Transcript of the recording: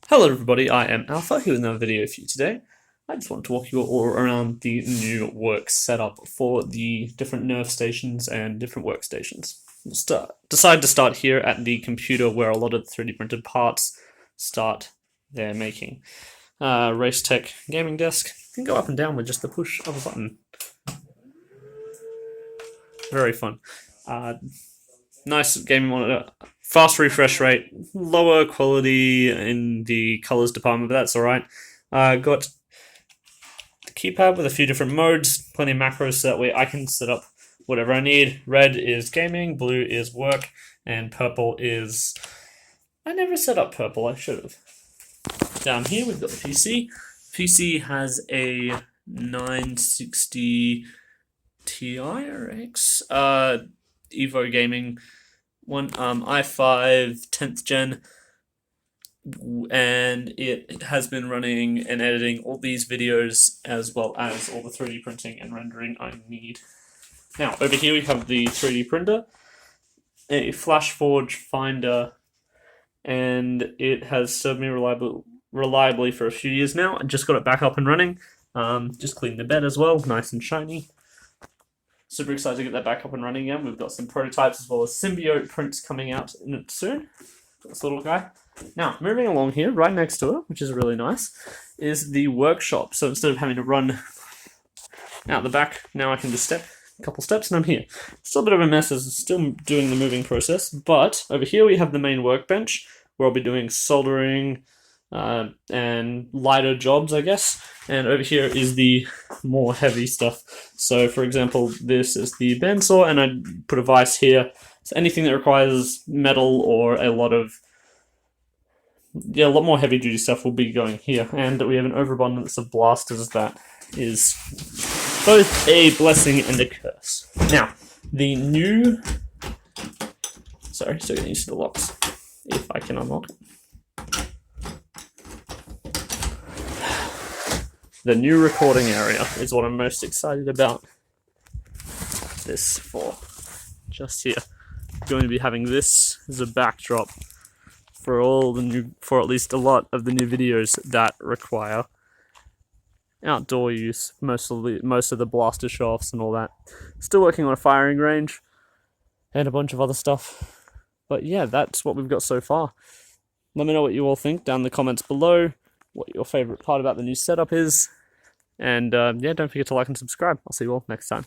Hello everybody, I am Alpha, here with another video for you today. I just want to walk you all around the new work setup for the different nerve stations and different workstations. We'll decide to start here at the computer where a lot of the 3D printed parts start their making. Race Tech gaming desk can go up and down with just the push of a button. Very fun. Nice gaming monitor. Fast refresh rate, lower quality in the colors department, but that's alright. Got the keypad with a few different modes, plenty of macros so that way I can set up whatever I need. Red is gaming, blue is work, and purple is... I never set up purple, I should have. Down here we've got the PC. PC has a 960 Ti or X Evo gaming one, i5 10th gen, and it has been running and editing all these videos as well as all the 3D printing and rendering I need. Now, over here we have the 3D printer, a Flashforge Finder, and it has served me reliably for a few years now. I just got it back up and running, just cleaned the bed as well, nice and shiny. Super excited to get that back up and running again. We've got some prototypes as well as symbiote prints coming out in it soon. This little guy. Now, moving along here, right next to it, which is really nice, is the workshop. So instead of having to run out the back, now I can just step a couple steps and I'm here. Still a bit of a mess as I'm still doing the moving process, but over here we have the main workbench where I'll be doing soldering and lighter jobs, I guess. And over here is the more heavy stuff. So for example, this is the bandsaw, and I put a vise here. So anything that requires metal or a lot more heavy duty stuff will be going here. And we have an overabundance of blasters that is both a blessing and a curse. Now, the new... Sorry, still getting used to the locks. If I can unlock it. The new recording area is what I'm most excited about this for. Just here. I'm going to be having this as a backdrop for at least a lot of the new videos that require outdoor use. Most of the blaster shafts and all that. Still working on a firing range and a bunch of other stuff. But yeah, that's what we've got so far. Let me know what you all think down in the comments below, what your favorite part about the new setup is. And yeah, don't forget to like and subscribe. I'll see you all next time.